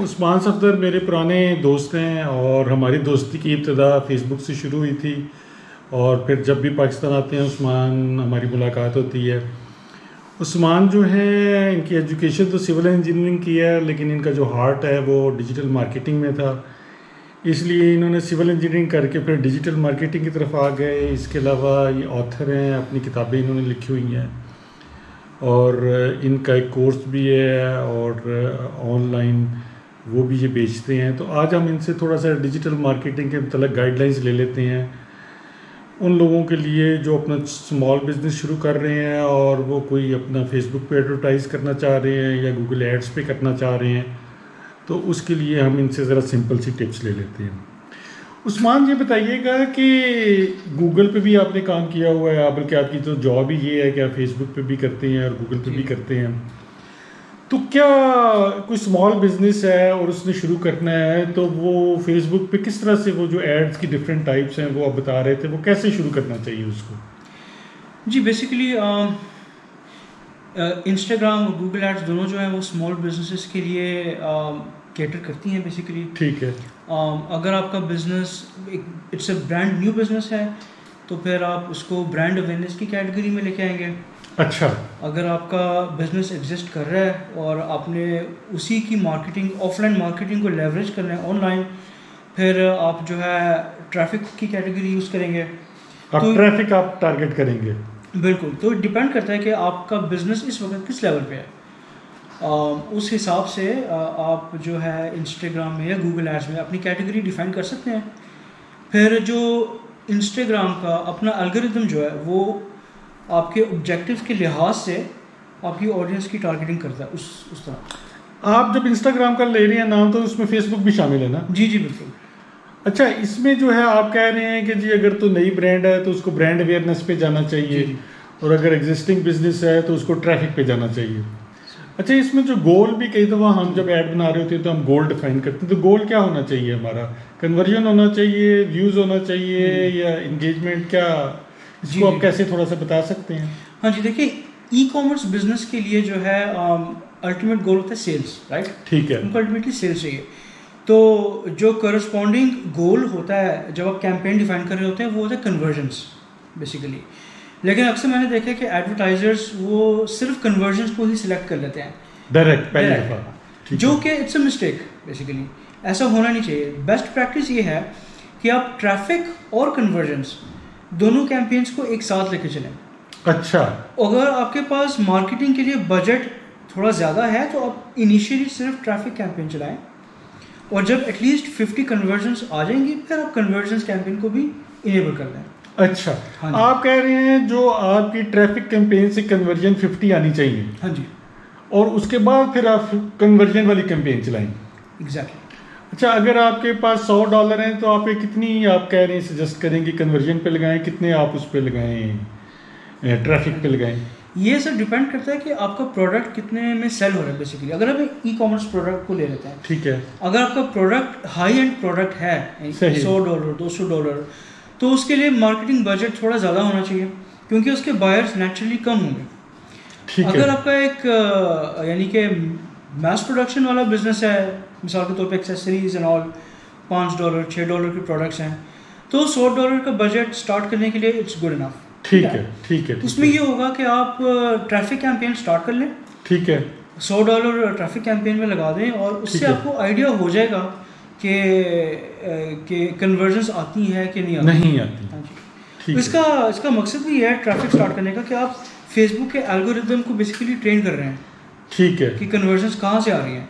उस्मान सफदर मेरे पुराने दोस्त हैं और हमारी दोस्ती की इब्तिदा फेसबुक से शुरू हुई थी। और फिर जब भी पाकिस्तान आते हैं उस्मान हमारी मुलाकात होती है। उस्मान जो है इनकी एजुकेशन तो सिविल इंजीनियरिंग की है, लेकिन इनका जो हार्ट है वो डिजिटल मार्केटिंग में था, इसलिए इन्होंने सिविल इंजीनियरिंग करके फिर डिजिटल मार्केटिंग की तरफ आ गए। इसके अलावा ये ऑथर हैं, अपनी किताबें इन्होंने लिखी हुई हैं और इनका एक कोर्स भी है और ऑनलाइन वो भी ये बेचते हैं। तो आज हम इनसे थोड़ा सा डिजिटल मार्केटिंग के मतलब गाइडलाइंस ले लेते हैं उन लोगों के लिए जो अपना स्मॉल बिज़नेस शुरू कर रहे हैं और वो कोई अपना फेसबुक पे एडवर्टाइज़ करना चाह रहे हैं या गूगल एड्स पे करना चाह रहे हैं, तो उसके लिए हम इनसे ज़रा सिंपल सी टिप्स ले लेते हैं। उस्मान ये बताइएगा कि गूगल पे भी आपने काम किया हुआ है, बल्कि आपकी तो जॉब ही ये है कि आप फेसबुक पे भी करते हैं और गूगल पे भी करते हैं, तो क्या कोई स्मॉल बिजनेस है और उसने शुरू करना है तो वो फेसबुक पे किस तरह से वो जो एड्स की डिफरेंट टाइप्स हैं वो आप बता रहे थे, वो कैसे शुरू करना चाहिए उसको? जी बेसिकली इंस्टाग्राम और गूगल एड्स दोनों जो हैं वो स्मॉल बिजनेसेस के लिए कैटर करती हैं बेसिकली। ठीक है। अगर आपका business it's a brand new business है तो फिर आप उसको ब्रांड अवेयरनेस की कैटेगरी में लेके आएंगे। अच्छा। अगर आपका बिजनेस एग्जिस्ट कर रहा है और आपने उसी की मार्केटिंग ऑफलाइन मार्केटिंग को लेवरेज करना है ऑनलाइन, फिर आप जो है ट्रैफिक की कैटेगरी यूज़ करेंगे। तो ट्रैफिक आप टारगेट करेंगे? बिल्कुल। तो डिपेंड करता है कि आपका बिजनेस इस वक्त किस लेवल पे है। उस हिसाब से आप जो है इंस्टाग्राम में या गूगल एड्स में अपनी कैटेगरी डिफाइन कर सकते हैं। फिर जो इंस्टाग्राम का अपना एल्गोरिथम जो है वो आपके ऑब्जेक्टिव के लिहाज से आपकी ऑडियंस की टारगेटिंग करता है उस तरह। आप जब इंस्टाग्राम का ले रहे हैं नाम, तो उसमें फेसबुक भी शामिल है ना? जी जी बिल्कुल। अच्छा, इसमें जो है आप कह रहे हैं कि जी अगर तो नई ब्रांड है तो उसको ब्रांड अवेयरनेस पे जाना चाहिए और अगर एग्जिस्टिंग बिजनेस है तो उसको ट्रैफिक पे जाना चाहिए। अच्छा, इसमें जो गोल भी कई दफ़ा हम जब ऐड बना रहे होते हैं तो हम गोल डिफाइन करते हैं, तो गोल क्या होना चाहिए हमारा? कन्वर्जन होना चाहिए, व्यूज़ होना चाहिए या इंगेजमेंट? क्या इसको आप कैसे थोड़ा सा बता सकते हैं? हाँ जी, देखिए ई कॉमर्स बिजनेस के लिए जो है अल्टीमेट गोल होता है सेल्स, राइट? ठीक है। उनको अल्टीमेटली सेल्स चाहिए। तो जो करस्पॉन्डिंग गोल होता है जब आप कैंपेन डिफाइन कर रहे होते हैं वो होता है कन्वर्जन्स बेसिकली। लेकिन अक्सर मैंने देखा है कि एडवर्टाइजर्स वो सिर्फ कन्वर्जन्स को ही सिलेक्ट कर लेते हैं डायरेक्ट पहले दफा, जो कि इट्स अ मिस्टेक बेसिकली। ऐसा होना नहीं चाहिए। बेस्ट प्रैक्टिस ये है कि आप ट्रैफिक और कन्वर्जन्स दोनों कैंपेन्स को एक साथ लेके चलें। अच्छा। अगर आपके पास मार्केटिंग के लिए बजट थोड़ा ज़्यादा है तो आप इनिशियली सिर्फ ट्रैफिक कैंपेन चलाएं और जब एटलीस्ट 50 कन्वर्जन्स आ जाएंगी फिर आप कन्वर्जन्स कैंपेन को भी इनेबल कर लें। अच्छा। हाँ, आप कह रहे हैं जो आपकी ट्रैफिक कैंपेन से कन्वर्जन 50 आनी चाहिए। हाँ जी। और उसके बाद फिर आप कन्वर्जन वाली कैंपेन चलाएंगे। एग्जैक्टली। अच्छा, अगर आपके पास $100 हैं तो आप कितनी आप कह रहे हैं सजेस्ट करेंगे कन्वर्जन पे लगाएं, कितने आप उस पे लगाएं ट्रैफिक पे लगाएं? ये सर डिपेंड करता है कि आपका प्रोडक्ट कितने में सेल हो रहा है बेसिकली। अगर आप ई कॉमर्स प्रोडक्ट को ले लेते हैं, ठीक है, अगर आपका प्रोडक्ट हाई एंड प्रोडक्ट है $100 $200 तो उसके लिए मार्केटिंग बजट थोड़ा ज़्यादा होना चाहिए क्योंकि उसके बायर्स नेचुरली कम होंगे। ठीक अगर है। आपका एक यानी कि मास प्रोडक्शन वाला बिजनेस है, मिसाल के तौर पे एक्सेसरीज एंड ऑल $5 $6 के प्रोडक्ट्स हैं, तो $100 का बजट स्टार्ट करने के लिए इट्स गुड इनफ। ठीक है, ठीक है। उसमें ये होगा कि आप ट्रैफिक कैंपेन स्टार्ट कर लें। ठीक है। $100 ट्रैफिक कैंपेन में लगा दें और उससे आपको आइडिया हो जाएगा कि कन्वर्जन्स आती हैं कि नहीं आती। हाँ जी। तो इसका मकसद भी है ट्रैफिक स्टार्ट करने का कि आप फेसबुक के एल्गोरिदम को बेसिकली ट्रेन कर रहे हैं। ठीक है। कि कन्वर्जन्स कहाँ से आ रही हैं।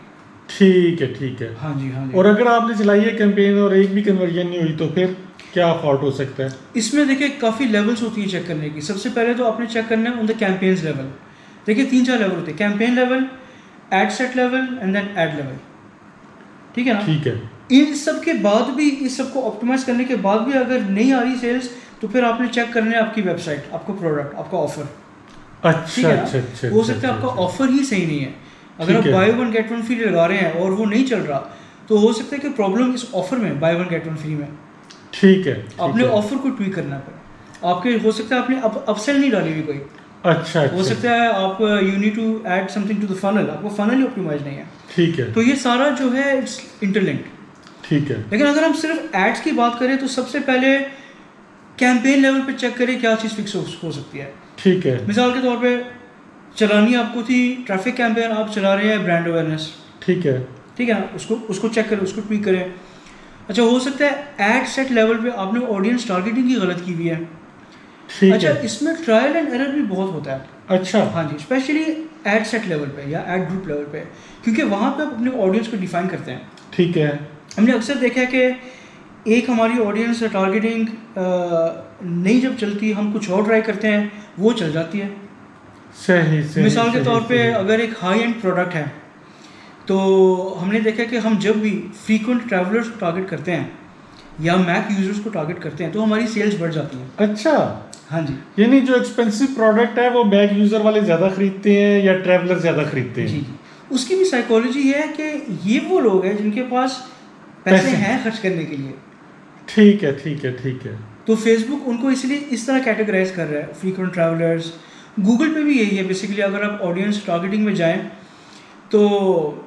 ठीक है, ठीक है। हाँ जी, हाँ जी। और अगर आपने चलाई है कैंपेन और एक भी कन्वर्जन नहीं हुई तो फिर क्या फॉल्ट हो सकता है? इसमें देखिए काफ़ी लेवल्स होती है चेक करने की। सबसे पहले तो आपने चेक करना है ऑन द कैंपेन्स लेवल। देखिए 3-4 लेवल होते हैं, campaign level, ad set level and then ad level. ठीक है ना? ठीक है। इन सब के बाद भी, इस सब को ऑप्टिमाइज करने के बाद भी अगर नहीं आ रही सेल्स तो फिर आपने चेक करना है आपकी वेबसाइट, आपका प्रोडक्ट, आपका ऑफर। अच्छा अच्छा अच्छा। हो सकता है आपका ऑफर ही सही नहीं है। अगर आप by one get one free लगा रहे हैं और वो नहीं चल रहा तो हो सकता है कि प्रॉब्लम इस ऑफर में, by one get one free में। ठीक है। आपने ऑफर को ट्वीक करना पड़े। आपके हो सकता है आपने अपसेल नहीं डाली हुई कोई। अच्छा हो अच्छा, सकता है आप you need to add something to the funnel, आपको फनल ही ऑप्टिमाइज नहीं है। ठीक है तो ये सारा जो है इट्स इंटरलिंक्ड। ठीक है लेकिन अगर हम सिर्फ एड्स की बात करें तो सबसे पहले कैंपेन लेवल पे चेक करें क्या चीज़ फिक्स हो सकती है। ठीक है मिसाल के तौर पे चलानी आपको थी ट्रैफिक कैंपेन, आप चला रहे हैं ब्रांड अवेयरनेस, ठीक है ठीक है ना, उसको चेक करें, उसको ट्वीक करें। अच्छा, हो सकता है एड सेट लेवल पे आपने ऑडियंस टारगेटिंग की गलत की हुई है। ठीक अच्छा, है। इसमें ट्रायल एंड एरर भी बहुत होता है। अच्छा हाँ जी, स्पेशली एड सेट लेवल पे या एड ग्रुप लेवल पे, क्योंकि वहाँ पे आप अपने ऑडियंस को डिफाइन करते हैं। ठीक है हमने अक्सर देखा है कि एक हमारी ऑडियंस टारगेटिंग नहीं जब चलती, हम कुछ और ट्राई करते हैं, वो चल जाती है। सही सही। मिसाल के सही, तौर पे सही। अगर एक हाई एंड प्रोडक्ट है तो हमने देखा कि हम जब भी फ्रीक्वेंट ट्रैवलर्स को टारगेट करते हैं या मैक यूजर्स को टारगेट करते हैं तो हमारी सेल्स बढ़ जाती हैं। अच्छा, हाँ जी यानी जो एक्सपेंसिव प्रोडक्ट है वो बैग यूजर वाले ज्यादा खरीदते हैं या ट्रैवलर ज्यादा खरीदते हैं? जी जी, उसकी भी साइकोलॉजी ये है कि ये वो लोग हैं जिनके पास पैसे पैसे। हैं खर्च करने के लिए। ठीक है ठीक है ठीक है। तो फेसबुक उनको इसलिए इस तरह कैटेगराइज कर रहा है, फ्रीक्वेंट ट्रैवलर्स। गूगल पे भी यही है बेसिकली। अगर आप ऑडियंस टारगेटिंग में जाएं तो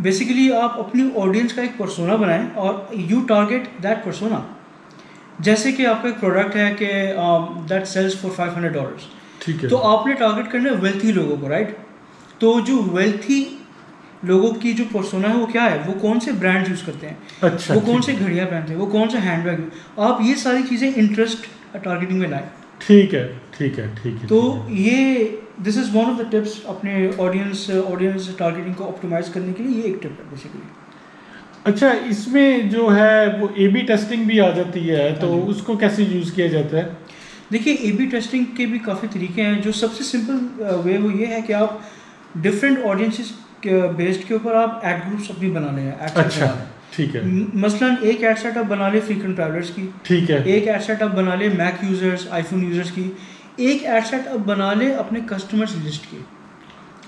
बेसिकली आप अपनी ऑडियंस का एक पर्सोना बनाएं और यू टारगेट दैट पर्सोना। जैसे कि आपका एक प्रोडक्ट है कि दैट सेल्स फॉर $500, ठीक है तो आपने टारगेट करना है वेल्थी लोगों को, राइट। तो जो वेल्थी लोगों की जो पर्सोना है वो क्या है, वो कौन से ब्रांड यूज़ करते हैं, अच्छा, वो कौन ठीक से घड़ियाँ पहनते हैं, वो कौन सा हैंडबैग, आप ये सारी चीज़ें इंटरेस्ट टारगेटिंग में लाएं। ठीक है ठीक है ठीक है। तो ठीक है। ये this is one of the tips अपने ऑडियंस टारगेटिंग को ऑप्टिमाइज करने के लिए, ये एक टिप है बेसिकली। अच्छा, इसमें जो है वो ए बी टेस्टिंग भी आ जाती है, तो हाँ जी। उसको कैसे यूज़ किया जाता है? देखिए, ए बी टेस्टिंग के भी काफ़ी तरीके हैं। जो सबसे सिंपल वे वो ये है कि आप डिफरेंट ऑडियंसेस बेस्ड के ऊपर आप एड ग्रुप्स अपनी बना लें, एड सेट अच्छा, बना लें। ठीक है मसलन एक एड सेट आप बना ले फ्रीक्वेंट ट्रैवलर्स की, ठीक है। एक एड सेट आप बना ले मैक यूज़र्स, आईफोन यूज़र्स की, एक एड सेट आप बना ले अपने कस्टमर्स लिस्ट की।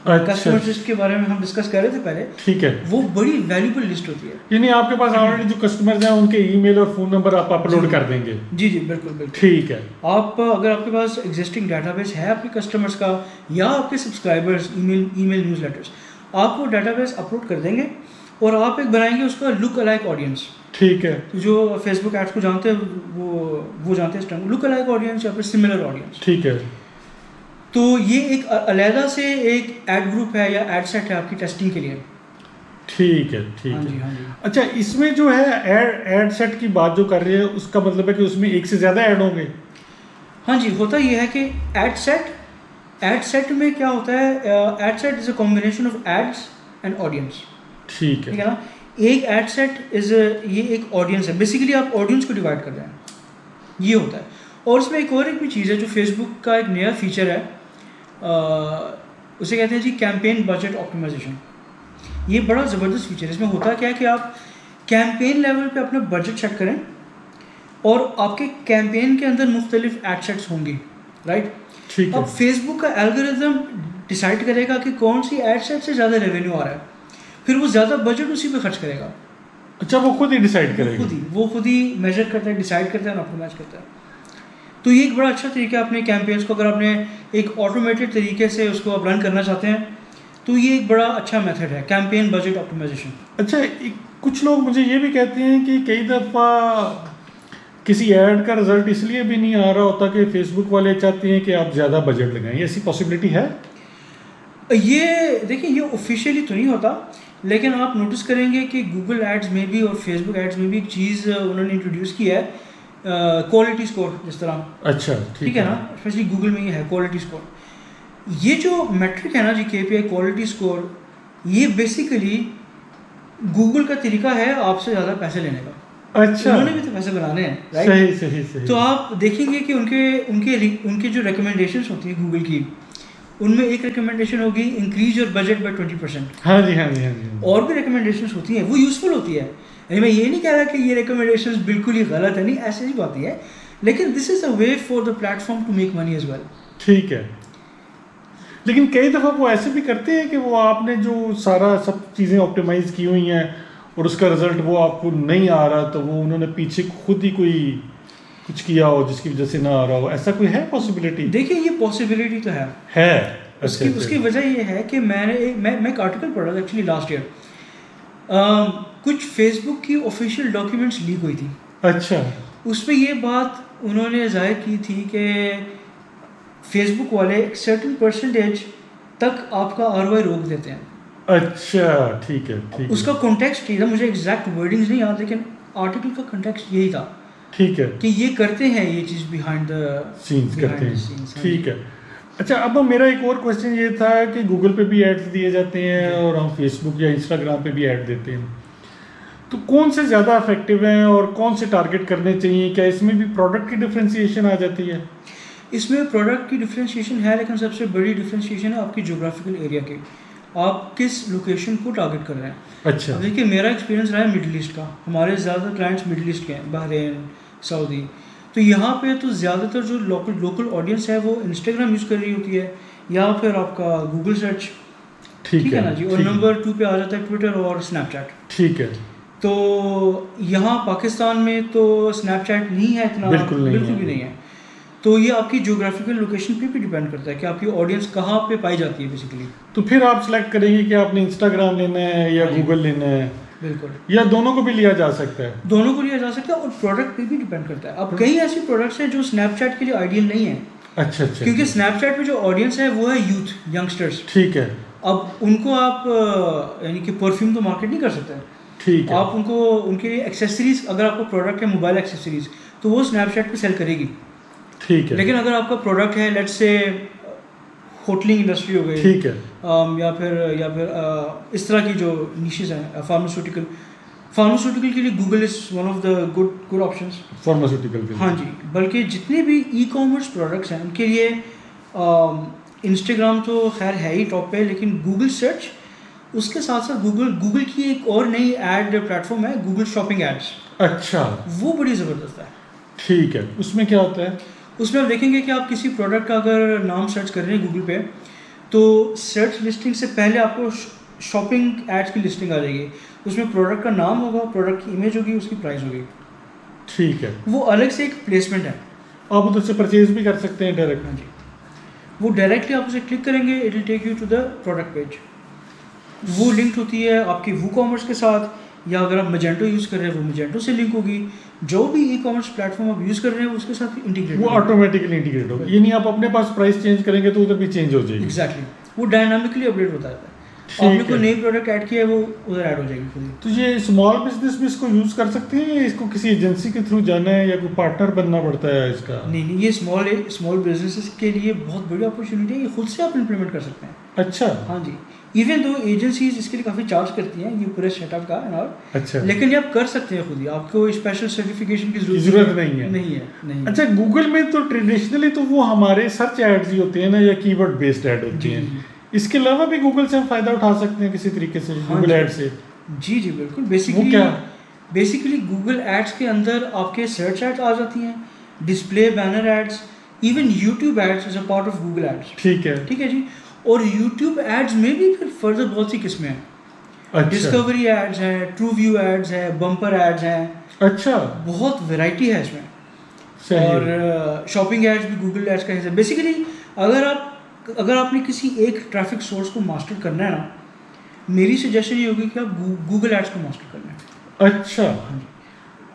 अच्छा, कस्टमर्स लिस्ट के बारे में हम डिस्कस कर रहे थे पहले, ठीक है। वो बड़ी वैल्यूबल लिस्ट होती है। यानी आपके पास ऑलरेडी जो कस्टमर्स हैं उनके ईमेल और फ़ोन नंबर आप अपलोड जी। कर देंगे? जी जी, बिल्कुल बिल्कुल। ठीक है आप अगर आपके पास एग्जिस्टिंग डाटाबेस है आपके कस्टमर्स का या आपके सब्सक्राइबर्स, ईमेल न्यूज़लेटर्स, आप वो डाटाबेस अपलोड कर देंगे और आप एक बनाएंगे उसका लुक अलाइक ऑडियंस। ठीक है जो फेसबुक एड्स को जानते हैं वो जानते हैं इस टर्म, लुक अलाइक ऑडियंस या फिर सिमिलर ऑडियंस। ठीक है। तो ये एक अलहदा से एक एड ग्रुप है या एड सेट है आपकी टेस्टिंग के लिए। ठीक है ठीक हाँ जी है। हाँ जी। अच्छा, इसमें जो है एड सेट की बात जो कर रहे हैं उसका मतलब है कि उसमें एक से ज़्यादा ऐड होंगे? हाँ जी, होता ये है कि एड सेट में क्या होता है, ad set is a combination of ads and audience. ठीक ठीक है है ना। एक एड सेट ये एक ऑडियंस है, बेसिकली आप ऑडियंस को डिवाइड कर रहे हैं, ये होता है। और इसमें एक भी चीज़ है जो फेसबुक का एक नया फीचर है, उसे कहते हैं जी कैंपेन बजट ऑप्टिमाइजेशन। ये बड़ा ज़बरदस्त फीचर है। इसमें होता क्या है कि आप कैंपेन लेवल पे अपना बजट सेट करें और आपके कैंपेन के अंदर मुख्तलिफ एड सेट्स होंगी, राइट। ठीक है अब फेसबुक का एल्गोरिथम डिसाइड करेगा कि कौन सी एड सेट से ज़्यादा रेवेन्यू आ रहा है, फिर वो ज़्यादा बजट उसी पे खर्च करेगा। अच्छा, वो खुद ही डिसाइड करेगा? वो खुद ही मेजर करता है, डिसाइड करता है और ऑप्टिमाइज करता है। तो ये एक बड़ा अच्छा तरीका है अपने कैंपेन्स को, अगर आपने एक ऑटोमेटेड तरीके से उसको आप रन करना चाहते हैं तो ये एक बड़ा अच्छा मेथड है, कैंपेन बजट ऑप्टिमाइजेशन। अच्छा, कुछ लोग मुझे ये भी कहते हैं कि कई दफ़ा किसी ऐड का रिजल्ट इसलिए भी नहीं आ रहा होता कि फेसबुक वाले चाहते हैं कि आप ज़्यादा बजट लगाएं। ऐसी पॉसिबिलिटी है? ये देखिए, ये ऑफिशियली तो नहीं होता, लेकिन आप नोटिस करेंगे कि गूगल एड्स में भी और फेसबुक एड्स में भी एक चीज़ उन्होंने इंट्रोड्यूस की है, क्वालिटी स्कोर जिस तरह। अच्छा, ठीक है ना, स्पेशली गूगल में ये है क्वालिटी स्कोर। ये जो मैट्रिक है ना जी, KPI क्वालिटी स्कोर, ये बेसिकली गूगल का तरीका है आपसे ज़्यादा पैसे लेने का। अच्छा, उन्होंने भी तो पैसे बनाने हैं, राइट। सही सही सही। तो आप देखेंगे कि उनके जो रिकमेंडेशंस होती हैं गूगल की, उनमें एक रिकमेंडेशन होगी इंक्रीज योर बजट बाय 20%। हाँ जी हाँ जी हाँ जी। और भी रिकमेंडेशंस होती हैं, वो यूज़फुल होती है। यानी मैं ये नहीं कह रहा कि ये रिकमेंडेशंस बिल्कुल ही गलत है, नहीं, ऐसी ही बात नहीं है, लेकिन this is a way for the platform to make money as well. ठीक है, लेकिन कई दफ़ा वो ऐसे भी करते हैं कि वो आपने जो सारा सब चीज़ें ऑप्टिमाइज की हुई हैं और उसका रिजल्ट वो आपको नहीं आ रहा, तो वो उन्होंने पीछे खुद ही कोई कुछ किया हो जिसकी वजह से ना आ रहा हो, ऐसा कोई है पॉसिबिलिटी? देखिए ये पॉसिबिलिटी तो है। अच्छा, उसकी वजह ये है कि मैं एक आर्टिकल पढ़ा था एक्चुअली लास्ट ईयर। कुछ फेसबुक की ऑफिशियल डॉक्यूमेंट्स लीक हुई थी। अच्छा, उसमें ये बात उन्होंने जाहिर की थी कि फेसबुक वाले एक सर्टेन परसेंटेज तक आपका ROI रोक देते हैं। अच्छा, ठीक है। उसका कॉन्टेक्स्ट ये था, मुझे एग्जैक्ट वर्डिंग्स नहीं याद, लेकिन आर्टिकल का कॉन्टेक्स्ट यही था ठीक है कि ये करते हैं, ये चीज़ बिहाइंड द सीन्स करते हैं, सीन्स। ठीक है। अच्छा, अब मेरा एक और क्वेश्चन ये था कि गूगल पे भी एड्स दिए जाते हैं और हम फेसबुक या इंस्टाग्राम पे भी ऐड देते हैं, तो कौन से ज़्यादा इफेक्टिव हैं और कौन से टारगेट करने चाहिए? क्या इसमें भी प्रोडक्ट की डिफ्रेंसिएशन आ जाती है? इसमें प्रोडक्ट की डिफ्रेंशिएशन है, लेकिन सबसे बड़ी डिफ्रेंशिएशन है आपकी जोग्राफिकल एरिया की, आप किस लोकेशन को टारगेट कर रहे हैं। अच्छा, अब देखिए मेरा एक्सपीरियंस रहा है मिडिल ईस्ट का, हमारे ज़्यादातर क्लाइंट्स मिडिल ईस्ट के हैं, बहरीन, सऊदी। तो यहाँ पे तो ज़्यादातर जो लोकल ऑडियंस है वो इंस्टाग्राम यूज़ कर रही होती है या फिर आपका गूगल सर्च, ठीक है ना जी। और नंबर 2 पे आ जाता है ट्विटर और स्नैपचैट, ठीक है। तो यहाँ पाकिस्तान में तो स्नैपचैट नहीं है इतना, बिल्कुल भी नहीं है। तो ये आपकी जोग्राफिकल लोकेशन पे भी डिपेंड करता है कि आपकी ऑडियंस कहाँ पे पाई जाती है बेसिकली। तो फिर आप सिलेक्ट करेंगे कि आपने इंस्टाग्राम लेना है या गूगल लेना है? बिल्कुल, या दोनों को भी लिया जा सकता है? दोनों को लिया जा सकता है और प्रोडक्ट पे भी डिपेंड करता है। अब कई ऐसे प्रोडक्ट्स हैं जो स्नैपचैट के लिए आइडियल नहीं है। अच्छा, क्योंकि स्नैपचैट पे जो ऑडियंस है वो है यूथ, यंगस्टर्स। ठीक है, अब उनको आप यानी कि परफ्यूम तो मार्केट नहीं कर सकते, ठीक है। आप उनको उनके एक्सेसरीज, अगर आपका प्रोडक्ट है मोबाइल एक्सेसरीज, तो वो स्नैपचैट पे सेल करेगी, ठीक है। लेकिन अगर आपका प्रोडक्ट है लेट्स से होटलिंग इंडस्ट्री हो गई, ठीक है, या फिर इस तरह की जो निशेस हैं, फार्मास्यूटिकल के लिए Google is one of the good options pharmaceutical के लिए। हाँ जी। बल्कि जितने भी ई-कॉमर्स प्रोडक्ट्स हैं उनके लिए इंस्टाग्राम तो खैर है ही टॉप पे, लेकिन गूगल सर्च, उसके साथ साथ गूगल की एक और नई एड प्लेटफॉर्म है, गूगल शॉपिंग एड्स। अच्छा, वो बड़ी ज़बरदस्त है। ठीक है। उसमें क्या होता है? उसमें आप देखेंगे कि आप किसी प्रोडक्ट का अगर नाम सर्च कर रहे हैं गूगल पे, तो सर्च लिस्टिंग से पहले आपको शॉपिंग एड्स की लिस्टिंग आ जाएगी। उसमें प्रोडक्ट का नाम होगा, प्रोडक्ट की इमेज होगी, उसकी प्राइस होगी, ठीक है। वो अलग से एक प्लेसमेंट है। आप उधर से परचेज भी कर सकते हैं डायरेक्ट? हाँ जी, वो डायरेक्टली आप उसे क्लिक करेंगे, it will take you to the product page. वो लिंक्ड होती है आपकी वूकॉमर्स के साथ, या अगर आप मजेंटो यूज़ कर रहे हैं वो मजेंटो से लिंक होगी। जो भी ई-कॉमर्स प्लेटफॉर्म आप यूज़ कर रहे हैं उसके साथ इंटीग्रेट, वो ऑटोमेटिकली इंटीग्रेट होगा। ये नहीं आप अपने पास प्राइस चेंज करेंगे तो उधर भी चेंज हो जाएगी? एग्जैक्टली, वो डायनामिकली अपडेट होता है। आपने कोई नई प्रोडक्ट ऐड किया है वो उधर ऐड हो जाएगी खुद ही। तो ये स्मॉल बिजनेस भी इसको यूज़ कर सकते हैं या इसको किसी एजेंसी के थ्रू जाना है या कोई पार्टनर बनना पड़ता है इसका? नहीं, ये स्मॉल बिजनेसेस के लिए बहुत बड़ी अपॉर्चुनिटी है, ये खुद से आप इम्प्लीमेंट कर सकते हैं। अच्छा, हाँ जी। इवन दो एजेंसीज इसके लिए काफ़ी चार्ज करती हैं ये पूरे सेटअप का एंड ऑल, अच्छा, लेकिन ये आप कर सकते हैं खुद ही, आपको स्पेशल सर्टिफिकेशन की जरूरत नहीं है। नहीं। अच्छा, गूगल में तो ट्रेडिशनली तो वो हमारे सर्च एड्स ही होते हैं ना, या कीवर्ड बेस्ड ऐड होती जी, हैं? इसके अलावा भी गूगल से हम फायदा उठा सकते हैं किसी तरीके से, गूगल एड से? जी बिल्कुल। बेसिकली गूगल एड्स के अंदर आपके सर्च एड्स आ जाती हैं, display banner ads, even YouTube ads is a part of Google ads. ठीक है जी। और यूट्यूब एड्स में भी फिर फर्दर बहुत सी किस्में हैं। अच्छा, डिस्कवरी एड्स हैं, ट्रू व्यू एड्स हैं, बम्पर एड्स हैं। अच्छा, बहुत वैरायटी है इसमें। सही। और शॉपिंग एड्स भी गूगल एड्स का हिस्सा। बेसिकली अगर आपने किसी एक ट्रैफिक सोर्स को मास्टर करना है ना, मेरी सजेशन ये होगी कि आप गूगल एड्स को मास्टर करना है। अच्छा,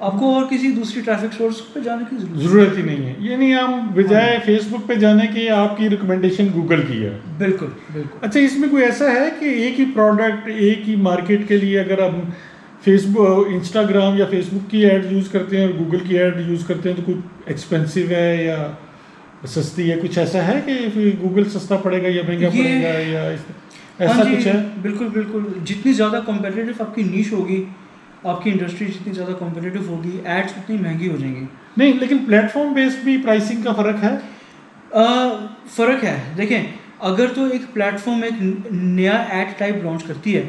आपको और किसी दूसरी ट्रैफिक सोर्स पे जाने की जरूरत ही नहीं है। यानी हम बजाय फेसबुक पे जाने के आपकी रिकमेंडेशन गूगल की है? बिल्कुल। अच्छा, इसमें कोई ऐसा है कि एक ही प्रोडक्ट एक ही मार्केट के लिए अगर हम फेसबुक, इंस्टाग्राम या फेसबुक की ऐड यूज़ करते हैं और गूगल की ऐड यूज़ करते हैं तो कुछ एक्सपेंसिव है या सस्ती है? कुछ ऐसा है कि गूगल सस्ता पड़ेगा या महंगा पड़ेगा या ऐसा कुछ है? बिल्कुल। जितनी ज़्यादा कॉम्पिटिटिव आपकी नीश होगी, आपकी इंडस्ट्री जितनी ज़्यादा कॉम्पिटिटिव होगी, एड्स उतनी महंगी हो जाएंगी। नहीं, लेकिन प्लेटफॉर्म बेस्ड भी प्राइसिंग का फ़र्क है? फ़र्क है। देखें, अगर तो एक प्लेटफॉर्म एक नया एड टाइप लॉन्च करती है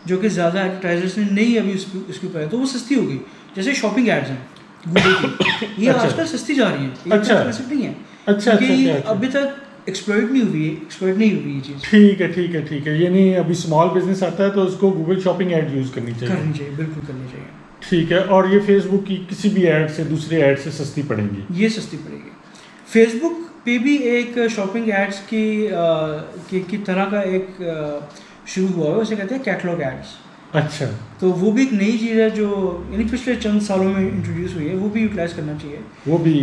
जो कि ज़्यादा एडवर्टाइजर्स ने नहीं अभी उसके ऊपर है, तो वो सस्ती होगी। जैसे शॉपिंग एड्स हैं गूगल की, ये आजकल सस्ती जा रही है, अच्छा, नहीं है। अच्छा, अभी तक एक्सप्लॉइट नहीं हुई ये चीज़। ठीक है। यानी अभी स्मॉल बिजनेस आता है तो उसको गूगल शॉपिंग ऐड यूज़ करनी चाहिए? बिल्कुल करनी चाहिए। ठीक है, और ये फेसबुक की किसी भी ऐड से दूसरे ऐड से सस्ती पड़ेंगी? ये सस्ती पड़ेगी। फेसबुक पे भी एक शॉपिंग एड्स की तरह का एक शुरू हुआ है, उसे कहते हैं कैटलॉग एड्स। अच्छा। तो वो भी एक नई चीज़ है जो यानी पिछले चंद सालों में इंट्रोड्यूस हुई है, वो भी यूटिलाइज़ करना चाहिए। वो भी,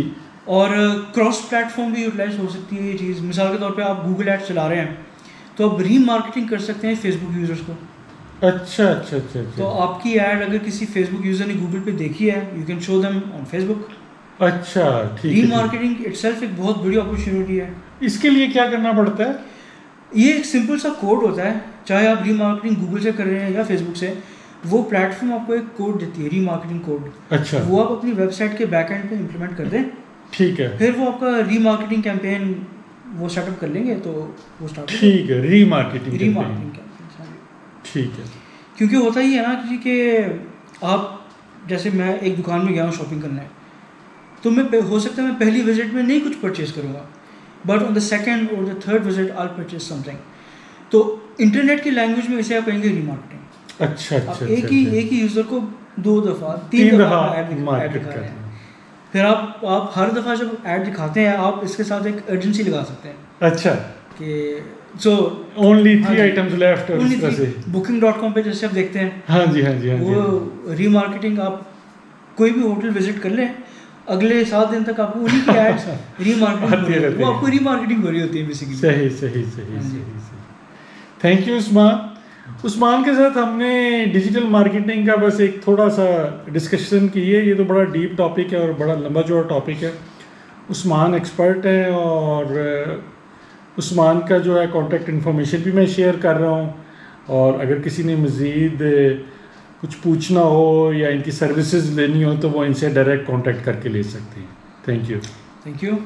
और क्रॉस प्लेटफॉर्म भी यूटिलाइज हो सकती है ये चीज़। मिसाल के तौर पे आप गूगल एड्स चला रहे हैं तो आप रीमार्केटिंग कर सकते हैं फेसबुक यूज़र्स को। अच्छा अच्छा अच्छा अच्छा। तो आपकी ऐड अगर किसी फेसबुक यूज़र ने गूगल पे देखी है, you can show them on Facebook. अच्छा, ठीक है। रीमार्केटिंग इटसेल्फ एक बहुत बड़ी अपॉर्चुनिटी है। इसके लिए क्या करना पड़ता है? ये एक सिंपल सा कोड होता है, चाहे आप रीमार्केटिंग गूगल से कर रहे हैं या फेसबुक से, वो प्लेटफॉर्म आपको एक कोड देती है, रीमार्केटिंग कोड। अच्छा। वो आप अपनी वेबसाइट के बैक एंड पे इम्प्लीमेंट कर दें, ठीक है। फिर वो आपका रीमार्केटिंग कैंपेन वो सेटअप कर लेंगे, तो वो स्टार्ट ठीक है, रीमार्केटिंग रीमार्केटिंग कैंपेन। ठीक है। क्योंकि होता ही है ना कि आप, जैसे मैं एक दुकान में गया हूँ शॉपिंग करने, तो मैं हो सकता है मैं पहली विजिट में नहीं कुछ परचेज करूँगा, बट ऑन द सेकंड और the third visit I purchase something. तो इंटरनेट की लैंग्वेज में इसे आप कहेंगे रीमार्केटिंग। अच्छा अच्छा। एक ही यूज़र को 2 दफ़ा 3 दफ़ा ऐड दिखा रहे हैं। फिर आप हर दफ़ा जब ऐड दिखाते हैं, आप इसके साथ एक अर्जेंसी लगा सकते हैं। अच्छा, कि सो ओनली 3 आइटम्स लेफ्ट, और इस तरह से booking.com पे जैसे आप देखते हैं, हाँ जी हाँ जी हाँ जी। वो रीमार्केटिंग, आप कोई भी होटल विजिट कर लें, अगले 7 दिन तक आपको उन्हीं की एड्स रीमार्केटिंग, वो आपको रीमार्केटिंग हो रही होती है बेसिकली। सही सही सही सही। थैंक यू उस्मान के साथ हमने डिजिटल मार्केटिंग का बस एक थोड़ा सा डिस्कशन की है। ये तो बड़ा डीप टॉपिक है और बड़ा लंबा चौड़ा टॉपिक है। उस्मान एक्सपर्ट है, और उस्मान का जो है कॉन्टैक्ट इन्फॉर्मेशन भी मैं शेयर कर रहा हूँ, और अगर किसी ने मज़ीद कुछ पूछना हो या इनकी सर्विसेज लेनी हो तो वो इनसे डायरेक्ट कांटेक्ट करके ले सकते हैं। Thank you.